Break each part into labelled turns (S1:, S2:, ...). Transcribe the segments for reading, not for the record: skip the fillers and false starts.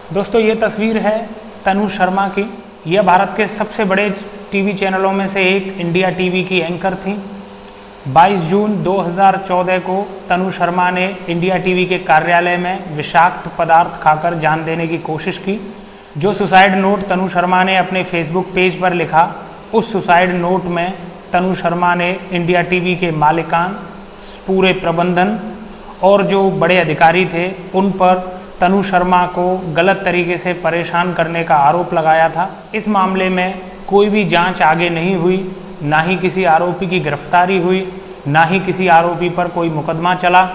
S1: दोस्तों ये तस्वीर है तनु शर्मा की। यह भारत के सबसे बड़े टीवी चैनलों में से एक इंडिया टीवी की एंकर थी। 22 जून 2014 को तनु शर्मा ने इंडिया टीवी के कार्यालय में विषाक्त पदार्थ खाकर जान देने की कोशिश की। जो सुसाइड नोट तनु शर्मा ने अपने फेसबुक पेज पर लिखा, उस सुसाइड नोट में तनु शर्मा ने इंडिया टीवी के मालिकान, पूरे प्रबंधन और जो बड़े अधिकारी थे उन पर तनु शर्मा को गलत तरीके से परेशान करने का आरोप लगाया था। इस मामले में कोई भी जांच आगे नहीं हुई, ना ही किसी आरोपी की गिरफ्तारी हुई, ना ही किसी आरोपी पर कोई मुकदमा चला।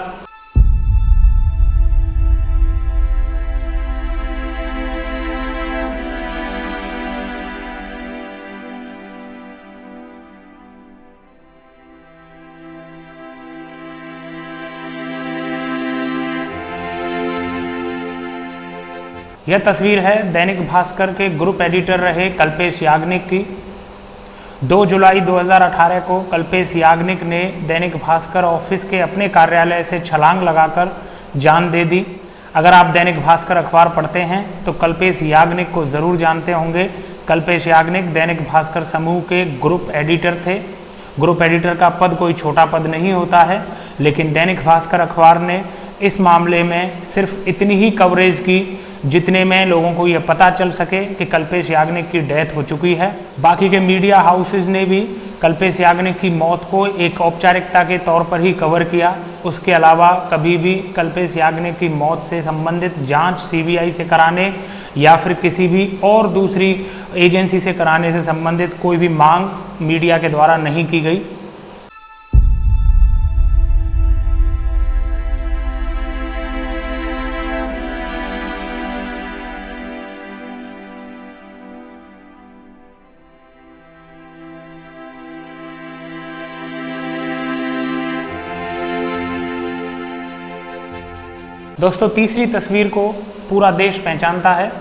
S1: यह तस्वीर है दैनिक भास्कर के ग्रुप एडिटर रहे कल्पेश याग्निक की। 2 जुलाई 2018 को कल्पेश याग्निक ने दैनिक भास्कर ऑफिस के अपने कार्यालय से छलांग लगाकर जान दे दी। अगर आप दैनिक भास्कर अखबार पढ़ते हैं तो कल्पेश याग्निक को ज़रूर जानते होंगे। कल्पेश याग्निक दैनिक भास्कर समूह के ग्रुप एडिटर थे। ग्रुप एडिटर का पद कोई छोटा पद नहीं होता है, लेकिन दैनिक भास्कर अखबार ने इस मामले में सिर्फ इतनी ही कवरेज की जितने में लोगों को यह पता चल सके कि कल्पेश याग्निक की डेथ हो चुकी है। बाकी के मीडिया हाउसेस ने भी कल्पेश याग्निक की मौत को एक औपचारिकता के तौर पर ही कवर किया। उसके अलावा कभी भी कल्पेश याग्निक की मौत से संबंधित जांच सीबीआई से कराने या फिर किसी भी और दूसरी एजेंसी से कराने से संबंधित कोई भी मांग मीडिया के द्वारा नहीं की गई। दोस्तों तीसरी तस्वीर को पूरा देश पहचानता है।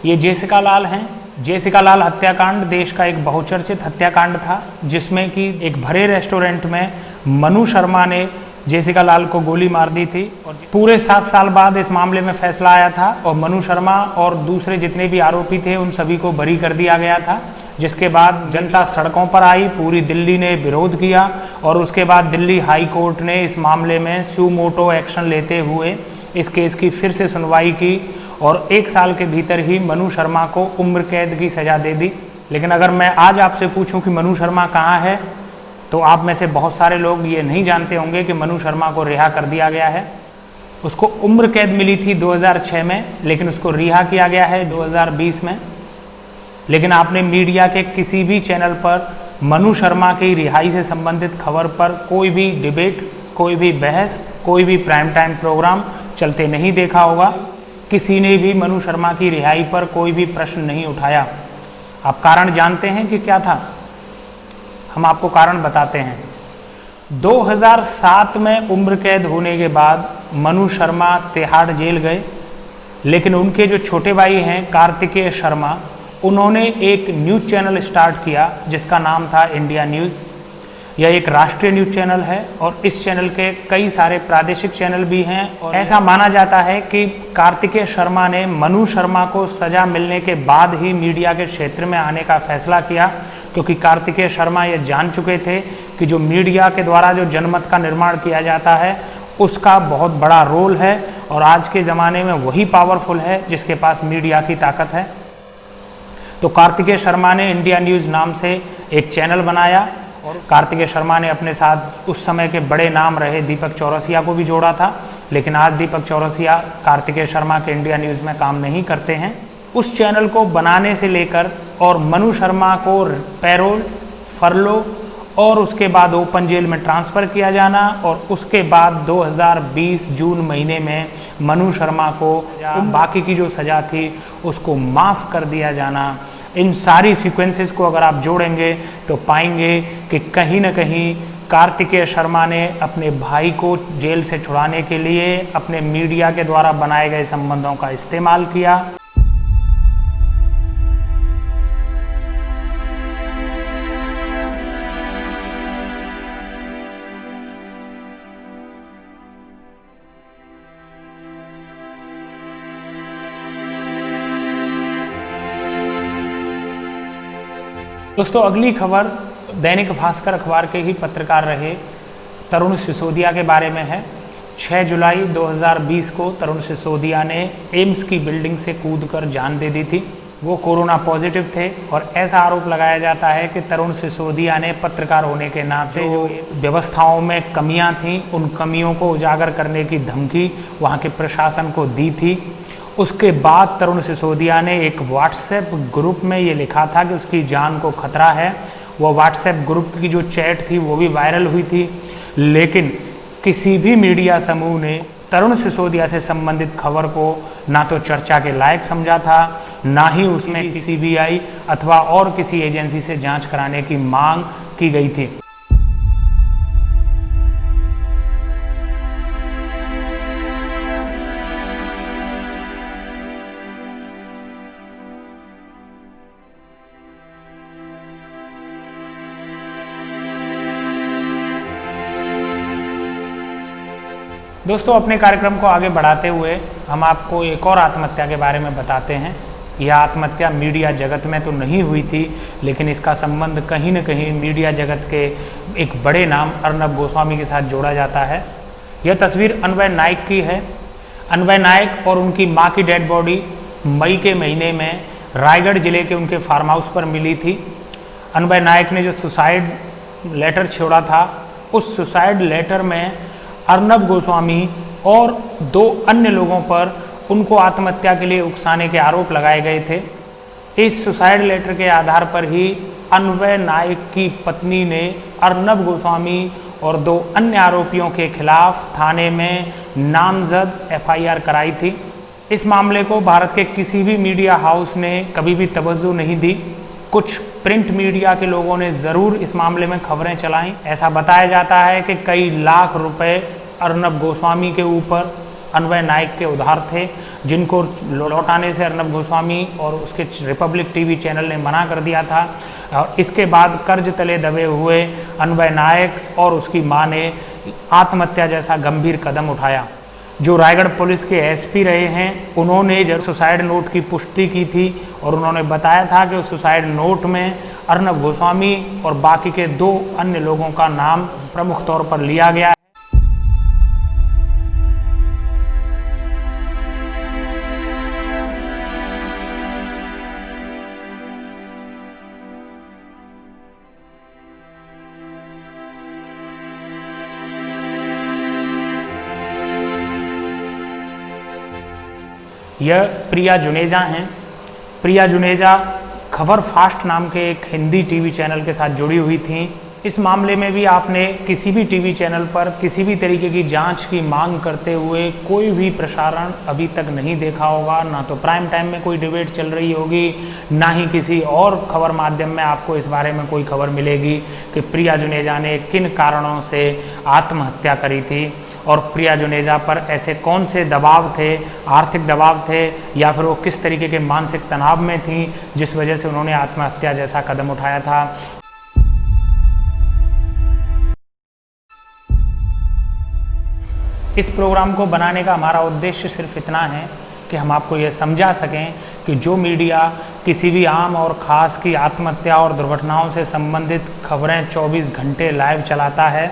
S1: ये जेसिका लाल हैं। जेसिका लाल हत्याकांड देश का एक बहुचर्चित हत्याकांड था, जिसमें कि एक भरे रेस्टोरेंट में मनु शर्मा ने जेसिका लाल को गोली मार दी थी। और पूरे 7 साल बाद इस मामले में फैसला आया था और मनु शर्मा और दूसरे जितने भी आरोपी थे उन सभी को बरी कर दिया गया था। जिसके बाद जनता सड़कों पर आई, पूरी दिल्ली ने विरोध किया और उसके बाद दिल्ली हाई कोर्ट ने इस मामले में सू मोटो एक्शन लेते हुए इस केस की फिर से सुनवाई की और 1 साल के भीतर ही मनु शर्मा को उम्र कैद की सज़ा दे दी। लेकिन अगर मैं आज आपसे पूछूं कि मनु शर्मा कहाँ है, तो आप में से बहुत सारे लोग ये नहीं जानते होंगे कि मनु शर्मा को रिहा कर दिया गया है। उसको उम्र कैद मिली थी 2006 में, लेकिन उसको रिहा किया गया है 2020 में। लेकिन आपने मीडिया के किसी भी चैनल पर मनु शर्मा की रिहाई से संबंधित खबर पर कोई भी डिबेट, कोई भी बहस, कोई भी प्राइम टाइम प्रोग्राम चलते नहीं देखा होगा। किसी ने भी मनु शर्मा की रिहाई पर कोई भी प्रश्न नहीं उठाया। आप कारण जानते हैं कि क्या था? हम आपको कारण बताते हैं। 2007 में उम्र कैद होने के बाद मनु शर्मा तिहाड़ जेल गए, लेकिन उनके जो छोटे भाई हैं कार्तिकेय शर्मा, उन्होंने एक न्यूज़ चैनल स्टार्ट किया जिसका नाम था इंडिया न्यूज़। यह एक राष्ट्रीय न्यूज़ चैनल है और इस चैनल के कई सारे प्रादेशिक चैनल भी हैं। और ऐसा माना जाता है कि कार्तिकेय शर्मा ने मनु शर्मा को सज़ा मिलने के बाद ही मीडिया के क्षेत्र में आने का फैसला किया, क्योंकि कार्तिकेय शर्मा ये जान चुके थे कि जो मीडिया के द्वारा जो जनमत का निर्माण किया जाता है उसका बहुत बड़ा रोल है और आज के ज़माने में वही पावरफुल है जिसके पास मीडिया की ताकत है। तो कार्तिकेय शर्मा ने इंडिया न्यूज़ नाम से एक चैनल बनाया और कार्तिकेय शर्मा ने अपने साथ उस समय के बड़े नाम रहे दीपक चौरसिया को भी जोड़ा था। लेकिन आज दीपक चौरसिया कार्तिकेय शर्मा के इंडिया न्यूज़ में काम नहीं करते हैं। उस चैनल को बनाने से लेकर और मनु शर्मा को पैरोल, फरलो और उसके बाद ओपन जेल में ट्रांसफ़र किया जाना और उसके बाद 2020 जून महीने में मनु शर्मा को बाकी की जो सज़ा थी उसको माफ़ कर दिया जाना, इन सारी सीक्वेंसेस को अगर आप जोड़ेंगे तो पाएंगे कि कहीं ना कहीं कार्तिकेय शर्मा ने अपने भाई को जेल से छुड़ाने के लिए अपने मीडिया के द्वारा बनाए गए संबंधों का इस्तेमाल किया। दोस्तों अगली खबर दैनिक भास्कर अखबार के ही पत्रकार रहे तरुण सिसोदिया के बारे में है। 6 जुलाई 2020 को तरुण सिसोदिया ने एम्स की बिल्डिंग से कूदकर जान दे दी थी। वो कोरोना पॉजिटिव थे और ऐसा आरोप लगाया जाता है कि तरुण सिसोदिया ने पत्रकार होने के नाते जो व्यवस्थाओं में कमियां थीं उन कमियों को उजागर करने की धमकी वहां के प्रशासन को दी थी। उसके बाद तरुण सिसोदिया ने एक व्हाट्सएप ग्रुप में ये लिखा था कि उसकी जान को खतरा है। वो व्हाट्सएप ग्रुप की जो चैट थी वो भी वायरल हुई थी, लेकिन किसी भी मीडिया समूह ने तरुण सिसोदिया से संबंधित खबर को ना तो चर्चा के लायक समझा था, ना ही उसमें सीबीआई अथवा और किसी एजेंसी से जांच कराने की मांग की गई थी। दोस्तों अपने कार्यक्रम को आगे बढ़ाते हुए हम आपको एक और आत्महत्या के बारे में बताते हैं। यह आत्महत्या मीडिया जगत में तो नहीं हुई थी, लेकिन इसका संबंध कहीं न कहीं मीडिया जगत के एक बड़े नाम अर्नब गोस्वामी के साथ जोड़ा जाता है। यह तस्वीर अन्वय नायक की है। अन्वय नायक और उनकी मां की डेड बॉडी मई के महीने में रायगढ़ जिले के उनके फार्म हाउस पर मिली थी। अन्वय नायक ने जो सुसाइड लेटर छोड़ा था, उस सुसाइड लेटर में अर्नब गोस्वामी और 2 अन्य लोगों पर उनको आत्महत्या के लिए उकसाने के आरोप लगाए गए थे। इस सुसाइड लेटर के आधार पर ही अन्वय नायक की पत्नी ने अर्नब गोस्वामी और 2 अन्य आरोपियों के खिलाफ थाने में नामजद एफआईआर कराई थी। इस मामले को भारत के किसी भी मीडिया हाउस ने कभी भी तवज्जो नहीं दी। कुछ प्रिंट मीडिया के लोगों ने ज़रूर इस मामले में खबरें चलाईं। ऐसा बताया जाता है कि कई लाख रुपए अर्नब गोस्वामी के ऊपर अन्वय नायक के उधार थे, जिनको लौटाने से अर्नब गोस्वामी और उसके रिपब्लिक टीवी चैनल ने मना कर दिया था। और इसके बाद कर्ज तले दबे हुए अन्वय नायक और उसकी मां ने आत्महत्या जैसा गंभीर कदम उठाया। जो रायगढ़ पुलिस के एसपी रहे हैं, उन्होंने जब सुसाइड नोट की पुष्टि की थी और उन्होंने बताया था कि उस सुसाइड नोट में अर्नब गोस्वामी और बाकी के 2 अन्य लोगों का नाम प्रमुख तौर पर लिया गया है। यह प्रिया जुनेजा हैं। प्रिया जुनेजा खबर फास्ट नाम के एक हिंदी टीवी चैनल के साथ जुड़ी हुई थी। इस मामले में भी आपने किसी भी टीवी चैनल पर किसी भी तरीके की जांच की मांग करते हुए कोई भी प्रसारण अभी तक नहीं देखा होगा। ना तो प्राइम टाइम में कोई डिबेट चल रही होगी, ना ही किसी और खबर माध्यम में आपको इस बारे में कोई खबर मिलेगी कि प्रिया जुनेजा ने किन कारणों से आत्महत्या करी थी और प्रिया जुनेजा पर ऐसे कौन से दबाव थे, आर्थिक दबाव थे या फिर वो किस तरीके के मानसिक तनाव में थी जिस वजह से उन्होंने आत्महत्या जैसा कदम उठाया था। इस प्रोग्राम को बनाने का हमारा उद्देश्य सिर्फ इतना है कि हम आपको ये समझा सकें कि जो मीडिया किसी भी आम और ख़ास की आत्महत्या और दुर्घटनाओं से संबंधित खबरें 24 घंटे लाइव चलाता है,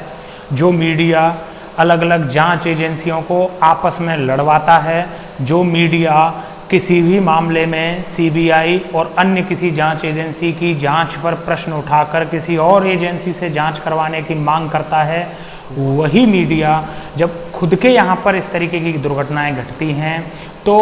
S1: जो मीडिया अलग अलग जांच एजेंसियों को आपस में लड़वाता है, जो मीडिया किसी भी मामले में सीबीआई और अन्य किसी जांच एजेंसी की जांच पर प्रश्न उठाकर किसी और एजेंसी से जांच करवाने की मांग करता है, वही मीडिया जब खुद के यहाँ पर इस तरीके की दुर्घटनाएं घटती हैं तो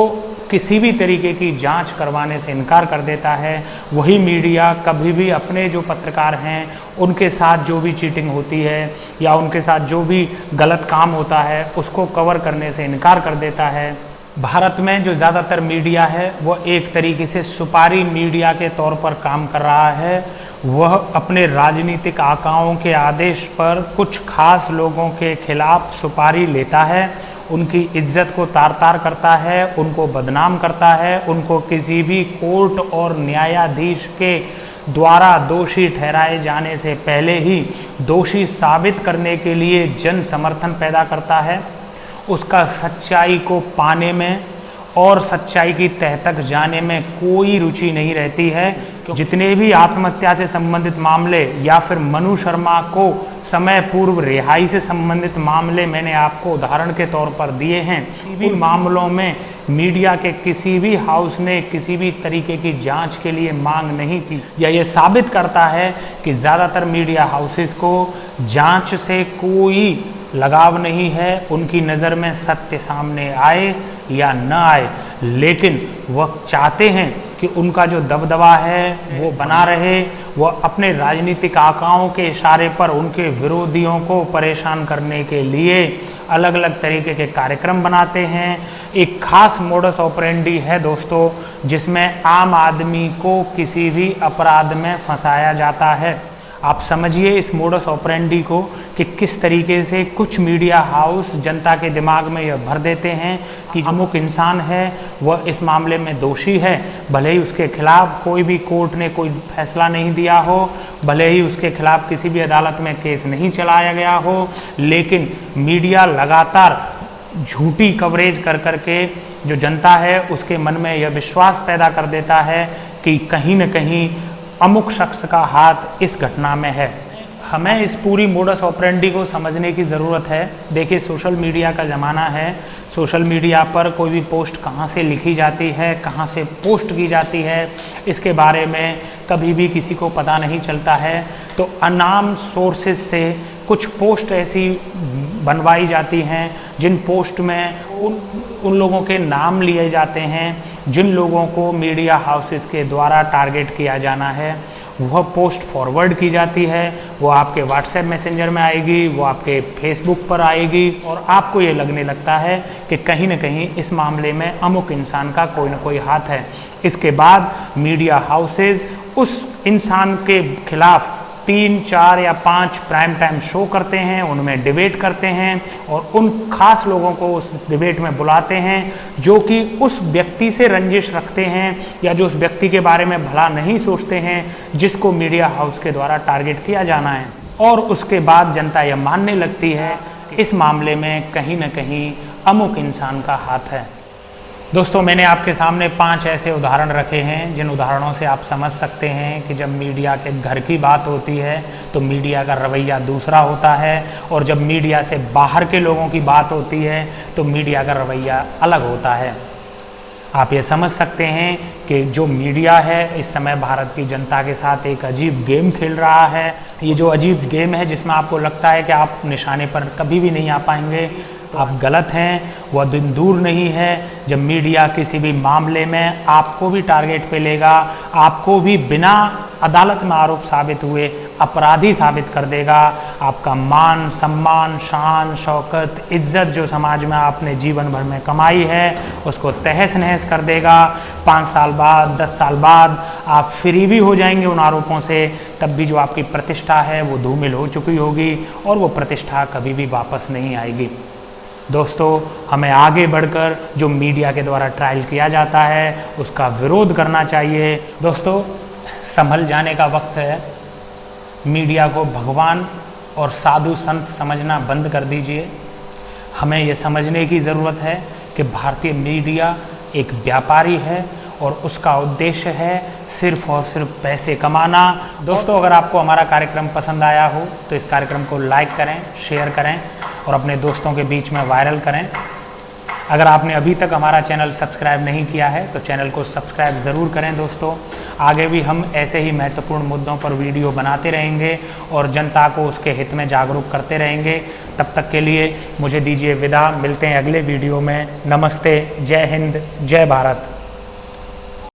S1: किसी भी तरीके की जांच करवाने से इनकार कर देता है। वही मीडिया कभी भी अपने जो पत्रकार हैं उनके साथ जो भी चीटिंग होती है या उनके साथ जो भी गलत काम होता है उसको कवर करने से इनकार कर देता है। भारत में जो ज़्यादातर मीडिया है वह एक तरीके से सुपारी मीडिया के तौर पर काम कर रहा है। वह अपने राजनीतिक आकाओं के आदेश पर कुछ खास लोगों के खिलाफ सुपारी लेता है, उनकी इज्जत को तार तार करता है, उनको बदनाम करता है, उनको किसी भी कोर्ट और न्यायाधीश के द्वारा दोषी ठहराए जाने से पहले ही दोषी साबित करने के लिए जन समर्थन पैदा करता है। उसका सच्चाई को पाने में और सच्चाई की तह तक जाने में कोई रुचि नहीं रहती है। जितने भी आत्महत्या से संबंधित मामले या फिर मनु शर्मा को समय पूर्व रिहाई से संबंधित मामले मैंने आपको उदाहरण के तौर पर दिए हैं, इन मामलों में मीडिया के किसी भी हाउस ने किसी भी तरीके की जांच के लिए मांग नहीं की। यह साबित करता है कि ज़्यादातर मीडिया हाउसेस को जांच से कोई लगाव नहीं है। उनकी नज़र में सत्य सामने आए या न आए, लेकिन वह चाहते हैं कि उनका जो दबदबा है वो बना रहे। वह अपने राजनीतिक आकाओं के इशारे पर उनके विरोधियों को परेशान करने के लिए अलग अलग तरीके के कार्यक्रम बनाते हैं। एक खास मोडस ऑपरेंडी है दोस्तों, जिसमें आम आदमी को किसी भी अपराध में फंसाया जाता है। आप समझिए इस मोडस ऑपरेंडी को कि किस तरीके से कुछ मीडिया हाउस जनता के दिमाग में यह भर देते हैं कि अमुक इंसान है वह इस मामले में दोषी है, भले ही उसके खिलाफ कोई भी कोर्ट ने कोई फैसला नहीं दिया हो, भले ही उसके खिलाफ किसी भी अदालत में केस नहीं चलाया गया हो, लेकिन मीडिया लगातार झूठी कवरेज कर करके जो जनता है उसके मन में यह विश्वास पैदा कर देता है कि कहीं न कहीं अमुक शख्स का हाथ इस घटना में है। हमें इस पूरी मोडस ऑपरेंडी को समझने की ज़रूरत है। देखिए, सोशल मीडिया का ज़माना है। सोशल मीडिया पर कोई भी पोस्ट कहाँ से लिखी जाती है, कहाँ से पोस्ट की जाती है, इसके बारे में कभी भी किसी को पता नहीं चलता है। तो अनाम सोर्सेज से कुछ पोस्ट ऐसी बनवाई जाती हैं जिन पोस्ट में उन लोगों के नाम लिए जाते हैं जिन लोगों को मीडिया हाउसेस के द्वारा टारगेट किया जाना है। वह पोस्ट फॉरवर्ड की जाती है, वो आपके व्हाट्सएप मैसेंजर में आएगी, वो आपके फेसबुक पर आएगी और आपको ये लगने लगता है कि कहीं ना कहीं इस मामले में अमुक इंसान का कोई ना कोई हाथ है। इसके बाद मीडिया हाउसेज उस इंसान के खिलाफ 3, 4 या 5 प्राइम टाइम शो करते हैं, उनमें डिबेट करते हैं और उन खास लोगों को उस डिबेट में बुलाते हैं जो कि उस व्यक्ति से रंजिश रखते हैं या जो उस व्यक्ति के बारे में भला नहीं सोचते हैं जिसको मीडिया हाउस के द्वारा टारगेट किया जाना है। और उसके बाद जनता यह मानने लगती है कि इस मामले में कहीं ना कहीं अमुक इंसान का हाथ है। दोस्तों, मैंने आपके सामने 5 ऐसे उदाहरण रखे हैं जिन उदाहरणों से आप समझ सकते हैं कि जब मीडिया के घर की बात होती है तो मीडिया का रवैया दूसरा होता है और जब मीडिया से बाहर के लोगों की बात होती है तो मीडिया का रवैया अलग होता है। आप ये समझ सकते हैं कि जो मीडिया है इस समय भारत की जनता के साथ एक अजीब गेम खेल रहा है। ये जो अजीब गेम है जिसमें आपको लगता है कि आप निशाने पर कभी भी नहीं आ पाएंगे, तो आप गलत हैं। वह दिन दूर नहीं है जब मीडिया किसी भी मामले में आपको भी टारगेट पे लेगा, आपको भी बिना अदालत में आरोप साबित हुए अपराधी साबित कर देगा। आपका मान, सम्मान, शान, शौकत, इज्जत जो समाज में आपने जीवन भर में कमाई है उसको तहस नहस कर देगा। 5 साल बाद, 10 साल बाद आप फ्री भी हो जाएंगे उन आरोपों से, तब भी जो आपकी प्रतिष्ठा है वो धूमिल हो चुकी होगी और वो प्रतिष्ठा कभी भी वापस नहीं आएगी। दोस्तों, हमें आगे बढ़कर जो मीडिया के द्वारा ट्रायल किया जाता है उसका विरोध करना चाहिए। दोस्तों, संभल जाने का वक्त है। मीडिया को भगवान और साधु संत समझना बंद कर दीजिए। हमें ये समझने की ज़रूरत है कि भारतीय मीडिया एक व्यापारी है और उसका उद्देश्य है सिर्फ और सिर्फ पैसे कमाना। दोस्तों, अगर आपको हमारा कार्यक्रम पसंद आया हो तो इस कार्यक्रम को लाइक करें, शेयर करें और अपने दोस्तों के बीच में वायरल करें। अगर आपने अभी तक हमारा चैनल सब्सक्राइब नहीं किया है तो चैनल को सब्सक्राइब ज़रूर करें। दोस्तों, आगे भी हम ऐसे ही महत्वपूर्ण मुद्दों पर वीडियो बनाते रहेंगे और जनता को उसके हित में जागरूक करते रहेंगे। तब तक के लिए मुझे दीजिए विदा। मिलते हैं अगले वीडियो में। नमस्ते, जय हिंद, जय भारत।